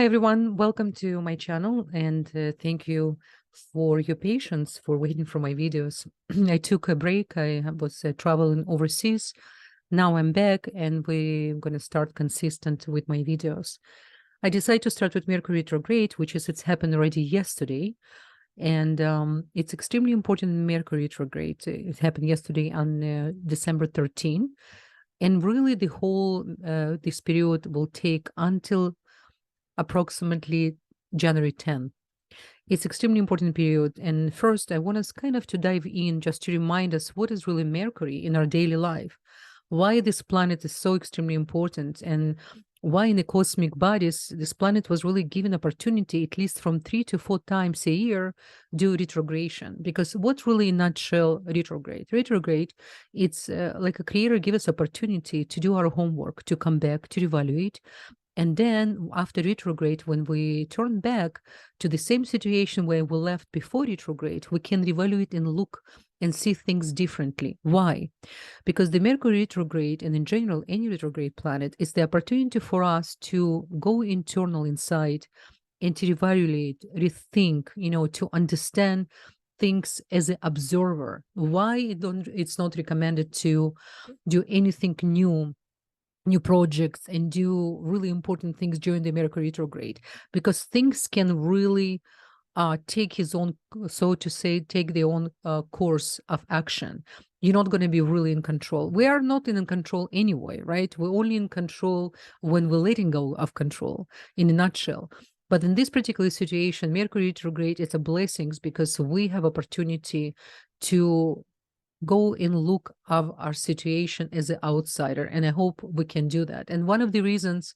everyone, welcome to my channel, and thank you for your patience for waiting for my videos. I took a break. I was traveling overseas. Now I'm back, and we're going to start consistent with my videos. I decided to start with Mercury retrograde, which is it's happened already yesterday, and it's extremely important. Mercury retrograde, it happened yesterday on December 13, and really the whole this period will take until approximately January 10. It's extremely important period. And first, I want us kind of to dive in just to remind us what is really Mercury in our daily life, why this planet is so extremely important, and why in the cosmic bodies, this planet was really given opportunity at least from 3 to 4 times a year do retrogradation. Because what really in a nutshell retrograde? Retrograde, it's like a creator give us opportunity to do our homework, to come back, to evaluate. And then after retrograde, when we turn back to the same situation where we left before retrograde, we can reevaluate and look and see things differently. Why? Because the Mercury retrograde, and in general, any retrograde planet, is the opportunity for us to go internal inside and to reevaluate, rethink, to understand things as an observer. Why it's not recommended to do anything new projects and do really important things during the Mercury retrograde, because things can really take his own, so to say, take their own course of action. You're not going to be really in control. We are not in control anyway, right? We're only in control when we're letting go of control, in a nutshell. But in this particular situation, Mercury retrograde is a blessing because we have opportunity to go and look of our situation as an outsider, and I hope we can do that. And one of the reasons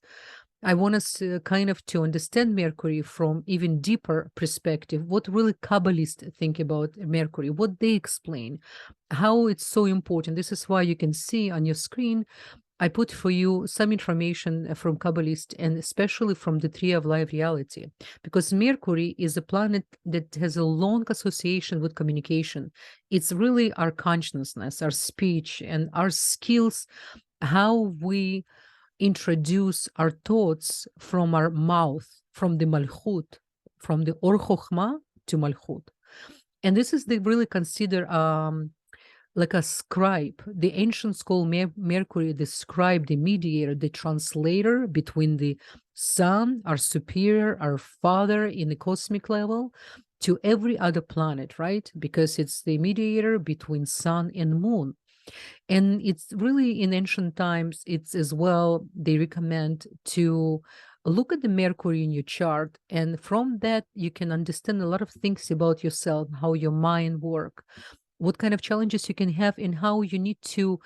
I want us to kind of to understand Mercury from even deeper perspective, what really Kabbalists think about Mercury, what they explain, how it's so important. This is why you can see on your screen I put for you some information from Kabbalist, and especially from the Tree of Life reality, because Mercury is a planet that has a long association with communication. It's really our consciousness, our speech, and our skills, how we introduce our thoughts from our mouth, from the Malchut, from the Or Chochma to Malchut. And this is the really consider like a scribe. The ancients call Mercury the scribe, the mediator, the translator between the sun, our superior, our father in the cosmic level, to every other planet, right? Because it's the mediator between sun and moon. And it's really in ancient times, it's as well, they recommend to look at the Mercury in your chart. And from that, you can understand a lot of things about yourself, how your mind works, what kind of challenges you can have, and how you need to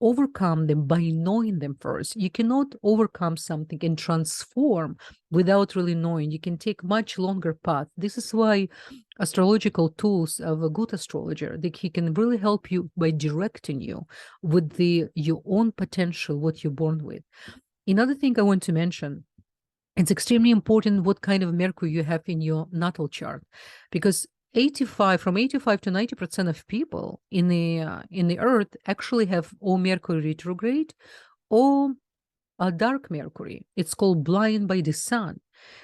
overcome them by knowing them first. You cannot overcome something and transform without really knowing. You can take much longer path. This is why astrological tools of a good astrologer, he can really help you by directing you with your own potential, what you're born with. Another thing I want to mention, it's extremely important what kind of Mercury you have in your natal chart, because from 85 to 90% of people in the Earth actually have or Mercury retrograde or a dark Mercury. It's called blind by the sun.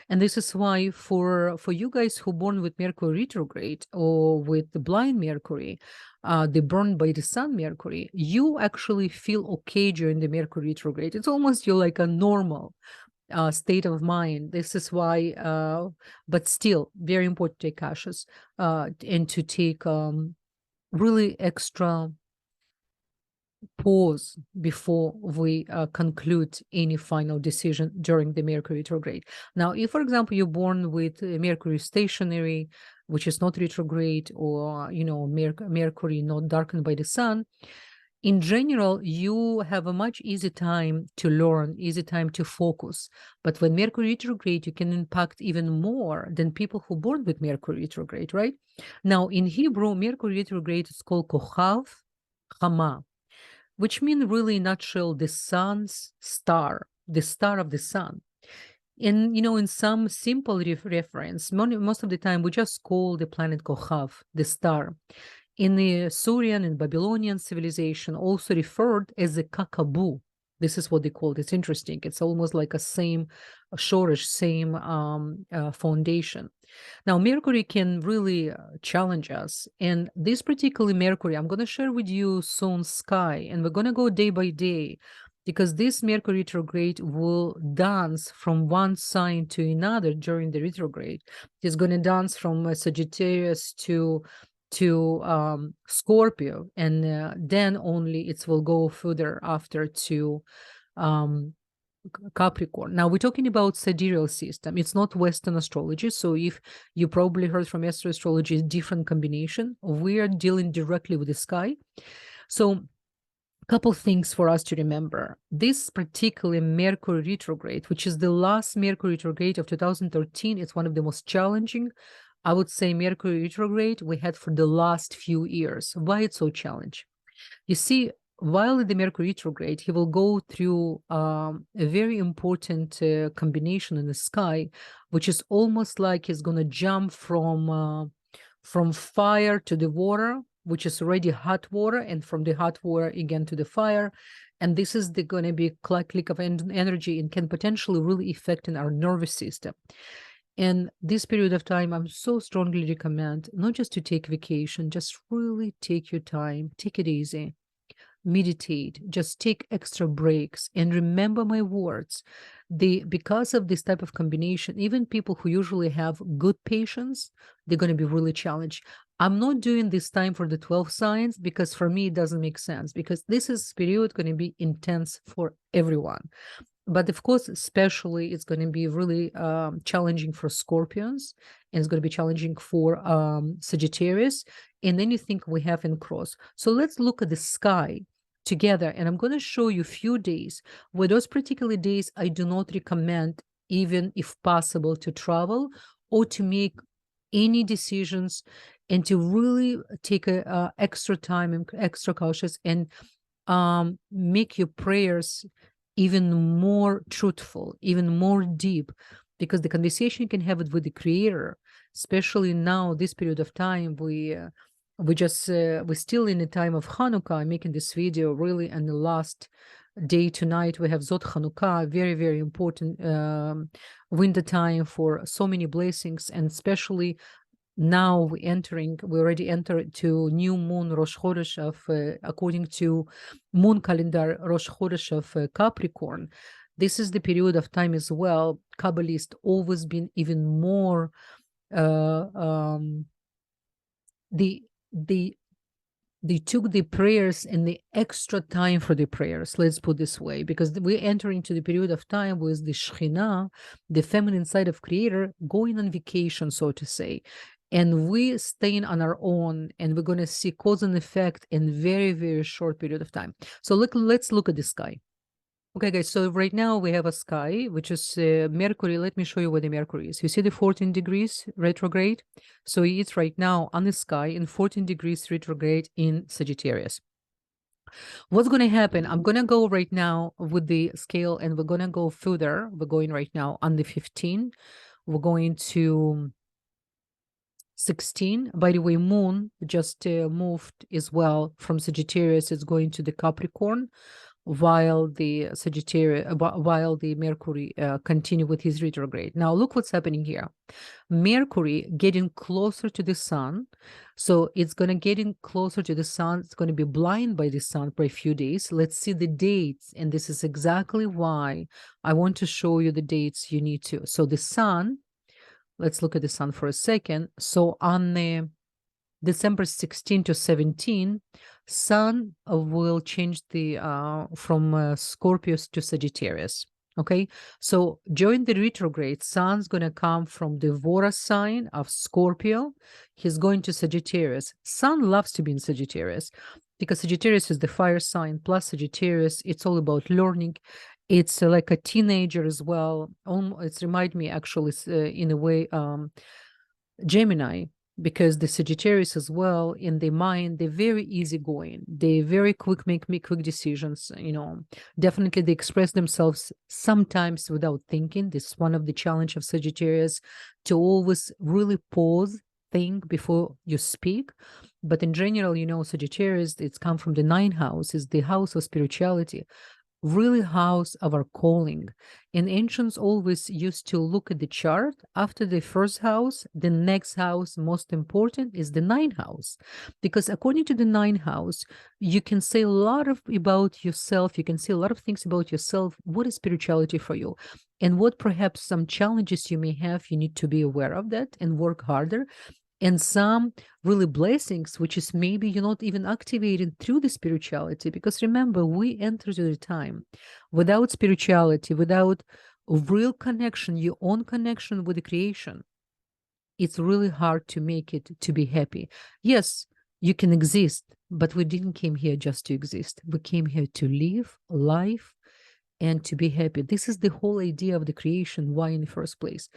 And this is why for you guys who born with Mercury retrograde or with the blind Mercury, the burned by the sun Mercury, you actually feel okay during the Mercury retrograde. It's almost you're like a normal state of mind. This is why, but still very important to take cautious and to take really extra pause before we conclude any final decision during the Mercury retrograde. Now, if, for example, you're born with Mercury stationary, which is not retrograde, or, Mercury not darkened by the sun, in general, you have a much easier time to learn, easy time to focus. But when Mercury retrograde, you can impact even more than people who born with Mercury retrograde, right? Now, in Hebrew, Mercury retrograde is called Kochav Chama, which means really in a nutshell, the sun's star, the star of the sun. And, in some simple reference, most of the time, we just call the planet Kochav, the star. In the Syrian and Babylonian civilization, also referred as a kakabu, This is what they call it. It's interesting. It's almost like a same shorish, same foundation. Now, Mercury can really challenge us. And this particular Mercury, I'm going to share with you soon sky, and we're going to go day by day, because this Mercury retrograde will dance from one sign to another during the retrograde. It's going to dance from Sagittarius to Scorpio, and then only it will go further after to Capricorn. Now we're talking about sidereal system. It's not Western astrology. So if you probably heard from Astro astrology, is different combination. We are dealing directly with the sky. So a couple things for us to remember. This particular Mercury retrograde, which is the last Mercury retrograde of 2013, it's one of the most challenging, I would say, Mercury retrograde we had for the last few years. Why it's so challenging? You see, while in the Mercury retrograde, he will go through a very important combination in the sky, which is almost like he's going to jump from fire to the water, which is already hot water, and from the hot water again to the fire. And this is going to be a click of energy and can potentially really affect in our nervous system. And this period of time, I'm so strongly recommend not just to take vacation, just really take your time, take it easy. Meditate, just take extra breaks, and remember my words. Because of this type of combination, even people who usually have good patience, they're going to be really challenged. I'm not doing this time for the 12 signs because for me it doesn't make sense, because this is period going to be intense for everyone. But of course, especially it's going to be really challenging for Scorpions, and it's going to be challenging for Sagittarius, and anything we have in cross. So let's look at the sky together, and I'm going to show you a few days where those particular days I do not recommend, even if possible, to travel or to make any decisions, and to really take a extra time and extra cautious, and make your prayers even more truthful, even more deep, because the conversation you can have it with the Creator, especially now, this period of time, we're still in the time of Hanukkah. I'm making this video really on the last day tonight. We have Zot Hanukkah, very, very important winter time for so many blessings, and especially now we already entered to new moon Rosh Chodesh of, according to moon calendar, Rosh Chodesh of Capricorn. This is the period of time as well. Kabbalists always been even more they took the prayers and the extra time for the prayers, let's put this way, because we enter into the period of time with the Shekhinah, the feminine side of Creator, going on vacation, so to say. And we staying on our own, and we're going to see cause and effect in very, very short period of time. So let's look at the sky. Okay, guys, so right now we have a sky, which is Mercury. Let me show you where the Mercury is. You see the 14 degrees retrograde? So it's right now on the sky in 14 degrees retrograde in Sagittarius. What's going to happen? I'm going to go right now with the scale, and we're going to go further. We're going right now on the 15. We're going to 16. By the way, moon just moved as well from Sagittarius. It's going to the Capricorn, while the Mercury continue with his retrograde. Now look what's happening here. Mercury getting closer to the sun, so it's going to getting closer to the sun. It's going to be blind by the sun for a few days. Let's see the dates, and this is exactly why I want to show you the dates you need to. So the sun, let's look at the sun for a second. So on the December 16 to 17, sun will change the from Scorpio to Sagittarius. Okay, so during the retrograde, sun's going to come from the Vora sign of Scorpio. He's going to Sagittarius. Sun loves to be in Sagittarius because Sagittarius is the fire sign, plus Sagittarius, it's all about learning. It's like a teenager as well. It's remind me actually in a way Gemini, because the Sagittarius as well, in their mind, they're very easygoing. They very quick make quick decisions. You know, definitely they express themselves sometimes without thinking. This is one of the challenge of Sagittarius, to always really pause, think before you speak. But in general, you know, Sagittarius, it's come from the ninth house, is the house of spirituality. really house of our calling. And ancients always used to look at the chart. After the first house, the next house, most important, is the ninth house. Because according to the ninth house, you can say a lot about yourself. You can say a lot of things about yourself. What is spirituality for you? And what perhaps some challenges you may have, you need to be aware of that and work harder. And some really blessings, which is maybe you're not even activated through the spirituality. Because remember, we enter the time without spirituality, without real connection, your own connection with the creation. It's really hard to make it to be happy. Yes, you can exist, but we didn't came here just to exist. We came here to live life and to be happy. This is the whole idea of the creation. Why in the first place?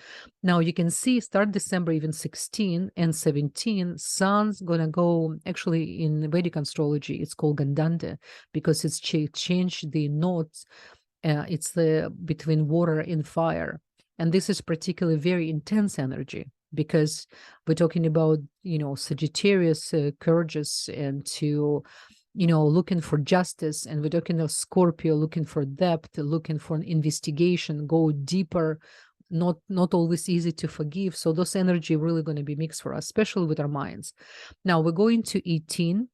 Now you can see start December even 16 and 17, sun's gonna go, actually in Vedic astrology, it's called Gandanta because it's changed the nodes. It's between water and fire. And this is particularly very intense energy because we're talking about, Sagittarius courageous and to looking for justice, and we're talking of Scorpio looking for depth, looking for an investigation, go deeper, not always easy to forgive. So those energy really going to be mixed for us, especially with our minds. Now we're going to 18,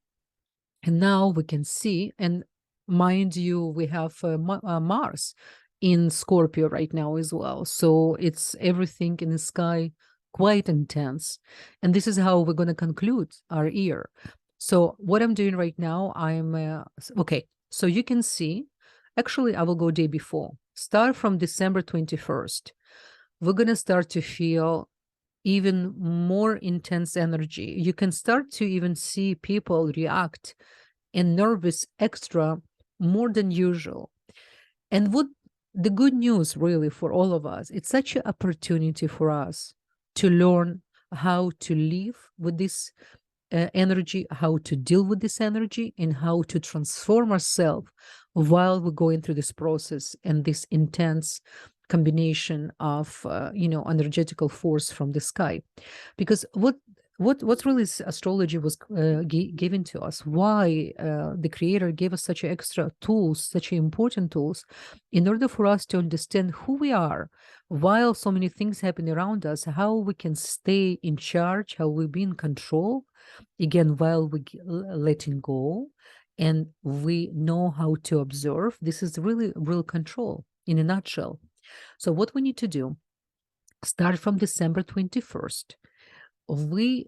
and now we can see, and mind you, we have Mars in Scorpio right now as well. So it's everything in the sky quite intense. And this is how we're going to conclude our year. So what I'm doing right now, I'm, okay, so you can see, actually, I will go day before. Start from December 21st. We're going to start to feel even more intense energy. You can start to even see people react and nervous extra more than usual. And what the good news really for all of us, it's such an opportunity for us to learn how to live with this energy, how to deal with this energy, and how to transform ourselves while we're going through this process and this intense combination of energetical force from the sky. Because what really astrology was given to us, why the creator gave us such extra tools, such important tools, in order for us to understand who we are while so many things happen around us, how we can stay in charge, how we be in control, again, while we letting go, and we know how to observe. This is really real control in a nutshell. So what we need to do, start from December 21st, we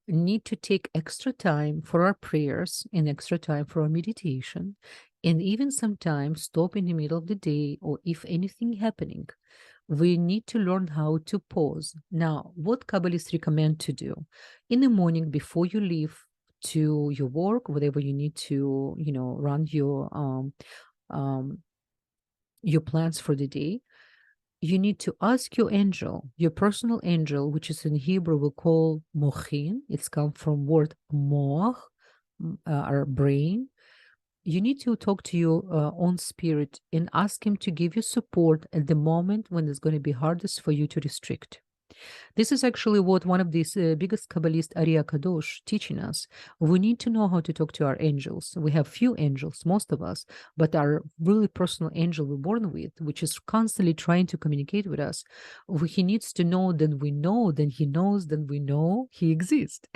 need to take extra time for our prayers and extra time for our meditation, and even sometimes stop in the middle of the day, or if anything happening, we need to learn how to pause. Now, what Kabbalists recommend to do in the morning before you leave to your work, whatever you need to, run your plans for the day, you need to ask your angel, your personal angel, which is in Hebrew we call mochin. It's come from word moch, our brain. You need to talk to your own spirit and ask him to give you support at the moment when it's going to be hardest for you to restrict. This is actually what one of these biggest Kabbalist, Ariya Kadosh, teaching us. We need to know how to talk to our angels. We have few angels, most of us, but our really personal angel we're born with, which is constantly trying to communicate with us, he needs to know, then we know, then he knows, then we know he exists.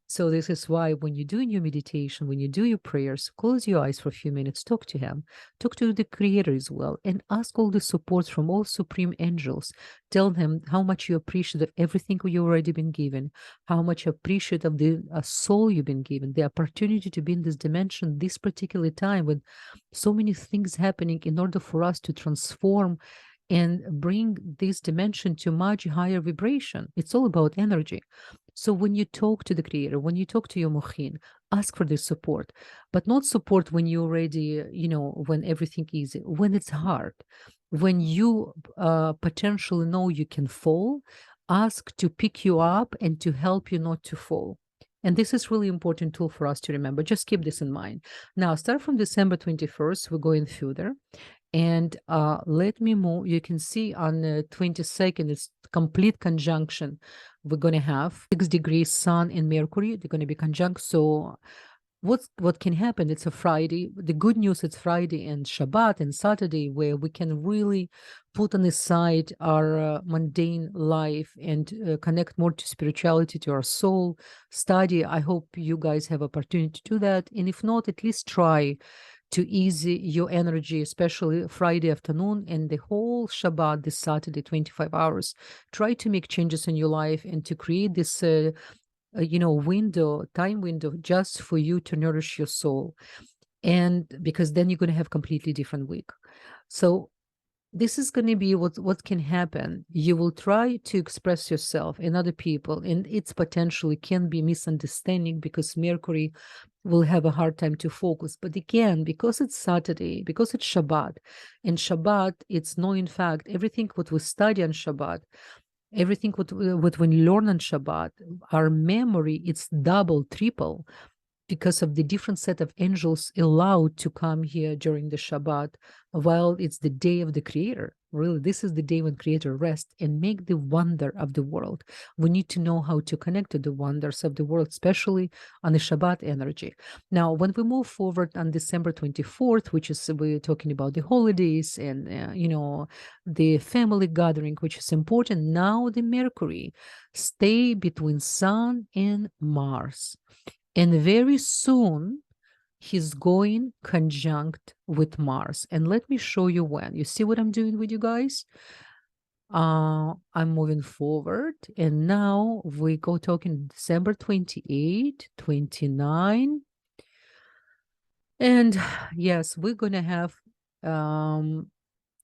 So this is why when you do your meditation, when you do your prayers, close your eyes for a few minutes, talk to him, talk to the creator as well, and ask all the support from all supreme angels. Tell him how much you appreciate of everything you've already been given, how much you appreciate of the soul you've been given, the opportunity to be in this dimension, this particular time with so many things happening in order for us to transform and bring this dimension to much higher vibration. It's all about energy. So when you talk to the creator, when you talk to your mochin, ask for this support, but not support when you're already, when everything is, when it's hard, when you potentially know you can fall, ask to pick you up and to help you not to fall. And this is really important tool for us to remember. Just keep this in mind. Now, start from December 21st, we're going further. And let me move. You can see on the 22nd, it's complete conjunction. We're going to have 6 degrees Sun and Mercury. They're going to be conjunct. So what can happen? It's a Friday. The good news, it's Friday and Shabbat and Saturday, where we can really put on the side our mundane life and connect more to spirituality, to our soul, study. I hope you guys have opportunity to do that. And if not, at least try to ease your energy, especially Friday afternoon and the whole Shabbat, this Saturday, 25 hours. Try to make changes in your life and to create this time window just for you to nourish your soul. And because then you're going to have completely different week. So this is going to be what can happen. You will try to express yourself and other people, and it's potentially can be misunderstanding because Mercury will have a hard time to focus. But again, because it's Saturday, because it's Shabbat, and Shabbat, it's knowing fact, everything what we study on Shabbat, everything what we learn on Shabbat, our memory, it's double, triple, because of the different set of angels allowed to come here during the Shabbat, while it's the day of the Creator. Really, this is the day when Creator rests and make the wonder of the world. We need to know how to connect to the wonders of the world, especially on the Shabbat energy. Now, when we move forward on December 24th, which is we're talking about the holidays and the family gathering, which is important. Now the Mercury stay between Sun and Mars. And very soon, he's going conjunct with Mars. And let me show you when. You see what I'm doing with you guys? I'm moving forward. And now we go talking December 28, 29. And yes, we're going to have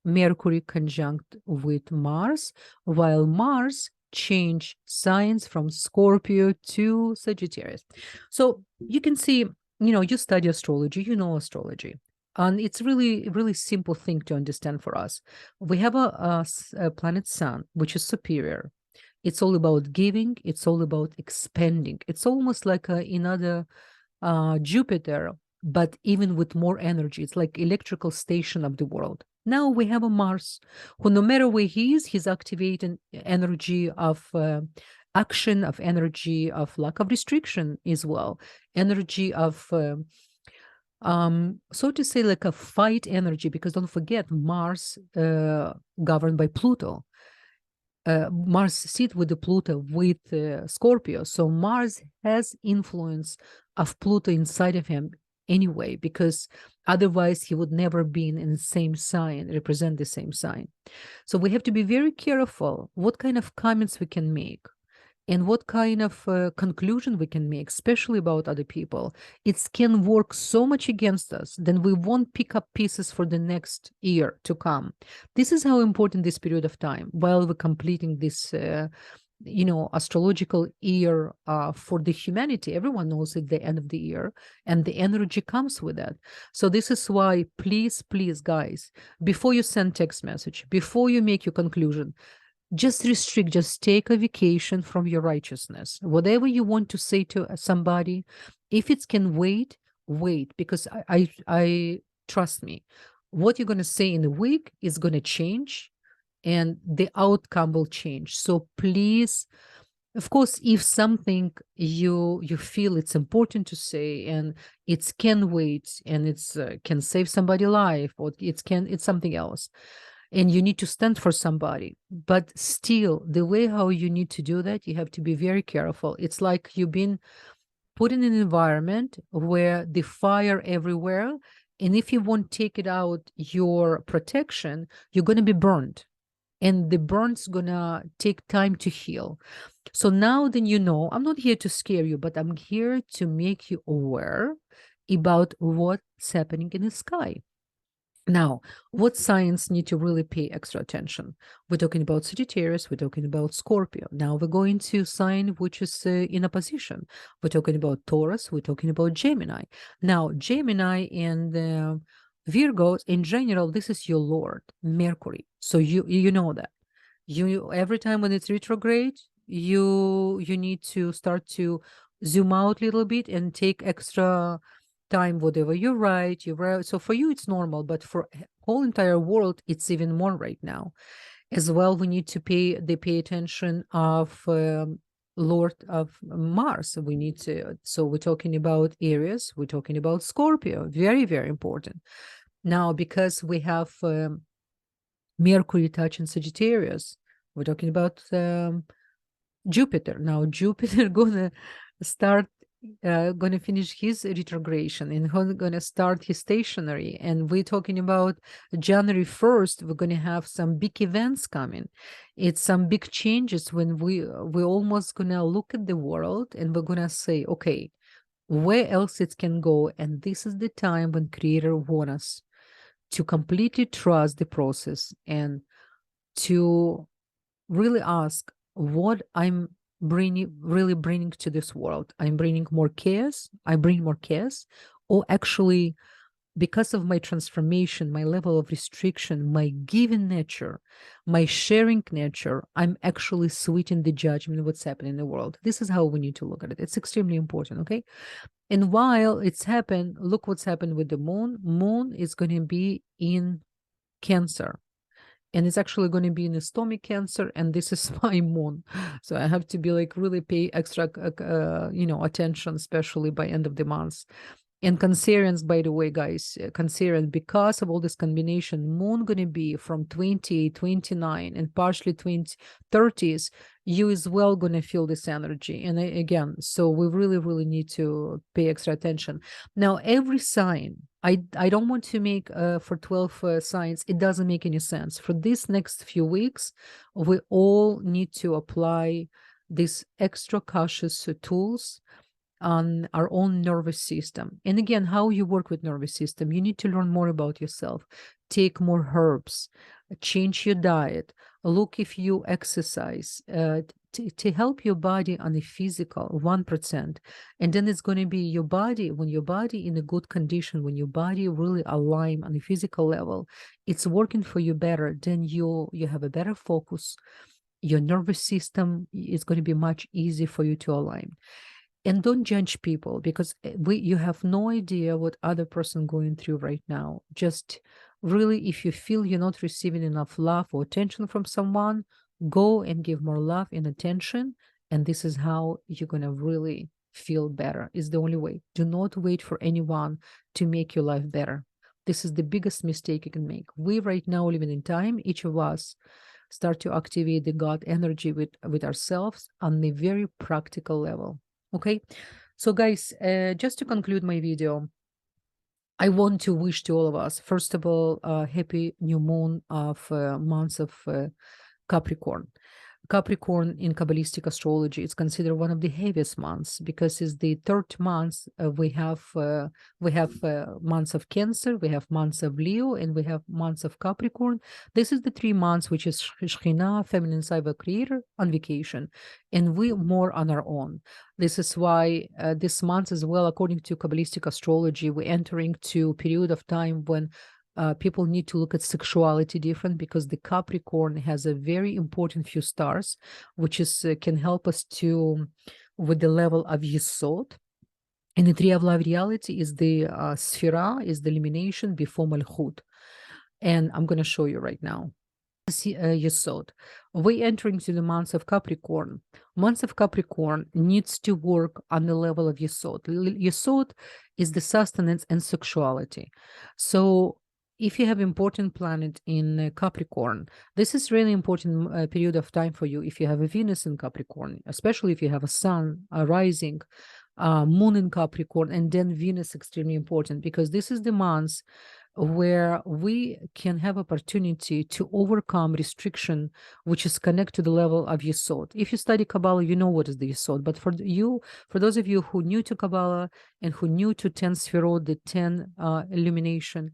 Mercury conjunct with Mars, while Mars change signs from Scorpio to Sagittarius. So you can see, you study astrology, you know astrology. And it's really, really simple thing to understand for us. We have a planet Sun, which is superior. It's all about giving. It's all about expanding. It's almost like another Jupiter, but even with more energy. It's like electrical station of the world. Now we have a Mars, who no matter where he is, he's activating energy of action, of energy of lack of restriction as well, energy of, so to say, like a fight energy, because don't forget, Mars governed by Pluto. Mars sit with the Pluto with Scorpio. So Mars has influence of Pluto inside of him anyway, because otherwise he would never be in the same sign, represent the same sign. So we have to be very careful what kind of comments we can make and what kind of conclusion we can make, especially about other people. It can work so much against us, then we won't pick up pieces for the next year to come. This is how important this period of time, while we're completing this astrological year for the humanity. Everyone knows at the end of the year, and the energy comes with that. So this is why, please, guys, before you send text message, before you make your conclusion, just restrict, just take a vacation from your righteousness. Whatever you want to say to somebody, if it can wait, because I trust me, what you're going to say in a week is going to change, and the outcome will change. So please, of course, if something you feel it's important to say and it can wait and it's can save somebody's life, or it's something else, and you need to stand for somebody, but still the way how you need to do that, you have to be very careful. It's like you've been put in an environment where the fire everywhere, and if you won't take it out your protection, you're going to be burned. And the burn's gonna take time to heal. So now then I'm not here to scare you, but I'm here to make you aware about what's happening in the sky. Now, what signs need to really pay extra attention? We're talking about Sagittarius, we're talking about Scorpio. Now we're going to sign which is in opposition. We're talking about Taurus, we're talking about Gemini. Now, Gemini and Virgos, in general, this is your Lord, Mercury. So you know that. You every time when it's retrograde, you need to start to zoom out a little bit and take extra time, whatever you write. So for you, it's normal, but for whole entire world, it's even more right now. As well, we need to pay attention of Lord of Mars. We need to, so we're talking about Aries, we're talking about Scorpio, very, very important. Now, because we have Mercury touching Sagittarius, we're talking about Jupiter. Now, Jupiter gonna start, gonna finish his retrogradation and gonna start his stationary. And we're talking about January 1st, we're gonna have some big events coming. It's some big changes when we're almost gonna look at the world and we're gonna say, okay, where else it can go? And this is the time when Creator wants us to completely trust the process and to really ask what I'm really bringing to this world. I'm bringing more chaos. I bring more chaos, or actually, because of my transformation, my level of restriction, my giving nature, my sharing nature, I'm actually sweetening the judgment of what's happening in the world. This is how we need to look at it. It's extremely important, okay? And while it's happened, look what's happened with the moon. Moon is going to be in Cancer. And it's actually going to be in the stomach cancer, and this is my moon, so I have to be like really pay extra attention, especially by end of the month. And Cancerians, by the way, guys, Cancerian, because of all this combination, moon going to be from 28, 29, and partially 30s, you as well going to feel this energy. And again, so we really, really need to pay extra attention. Now, every sign, I don't want to make for 12 signs, it doesn't make any sense. For these next few weeks, we all need to apply these extra cautious tools on our own nervous system. And again, how you work with nervous system, you need to learn more about yourself, take more herbs, change your diet, look if you exercise, to help your body on a physical 1%. And then it's going to be your body, when your body in a good condition, when your body really align on a physical level, it's working for you better, then you have a better focus. Your nervous system is going to be much easier for you to align. And don't judge people, because you have no idea what other person going through right now. Just really, if you feel you're not receiving enough love or attention from someone, go and give more love and attention. And this is how you're going to really feel better. It's the only way. Do not wait for anyone to make your life better. This is the biggest mistake you can make. We right now living in time, each of us start to activate the God energy with ourselves on a very practical level. Okay, so guys, just to conclude my video, I want to wish to all of us, first of all, happy new moon of months of Capricorn. Capricorn in Kabbalistic astrology is considered one of the heaviest months, because it's the third month. We have months of Cancer, we have months of Leo, and we have months of Capricorn. This is the 3 months which is Shekhinah, feminine cyber creator, on vacation, and we more on our own. This is why this month as well, according to Kabbalistic astrology, we're entering to a period of time when people need to look at sexuality different, because the Capricorn has a very important few stars, which is can help us to with the level of Yesod. And the tree of life reality is the Sphira, is the elimination before Malchut. And I'm going to show you right now. Yesod. We entering to the months of Capricorn. Months of Capricorn needs to work on the level of Yesod. Yesod is the sustenance and sexuality. So if you have important planet in Capricorn, this is really important period of time for you. If you have a Venus in Capricorn, especially if you have a Sun, a rising, Moon in Capricorn, and then Venus, extremely important, because this is the months where we can have opportunity to overcome restriction, which is connected to the level of Yesod. If you study Kabbalah, you know what is the Yesod. But for those of you who new to Kabbalah and who new to 10 Sphirot, the 10 illumination,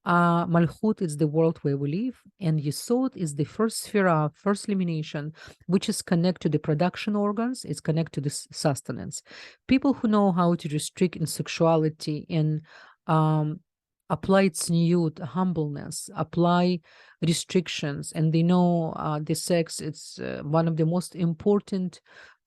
Malchut is the world where we live, and Yesod is the first Sphira, first illumination, which is connected to the production organs, it's connected to the sustenance. People who know how to restrict in sexuality and apply tzniut, humbleness, apply restrictions, and they know the sex, it's one of the most important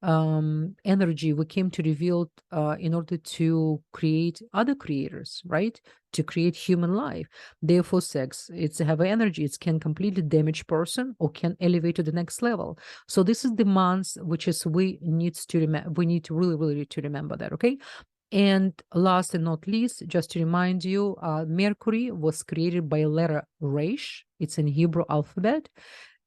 energy we came to reveal in order to create other creators, right? To create human life. Therefore, sex, it's have energy. It can completely damage person or can elevate to the next level. So this is the months which is we need to remember. We need to really to remember that. Okay. And last and not least, just to remind you, Mercury was created by letter Resh. It's in Hebrew alphabet.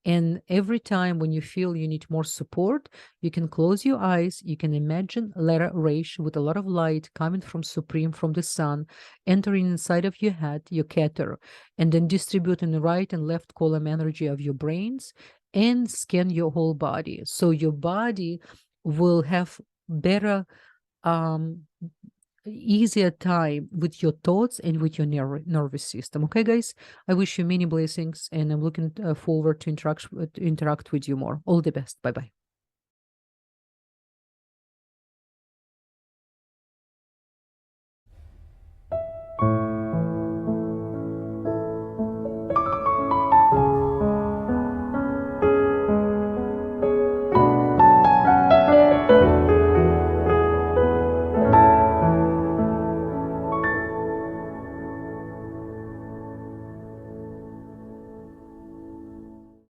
And every time when you feel you need more support, you can close your eyes. You can imagine letter Resh with a lot of light coming from Supreme, from the sun, entering inside of your head, your Keter, and then distributing the right and left column energy of your brains and scan your whole body. So your body will have better easier time with your thoughts and with your nervous system. Okay, guys, I wish you many blessings, and I'm looking forward to interact with you more. All the best. Bye bye.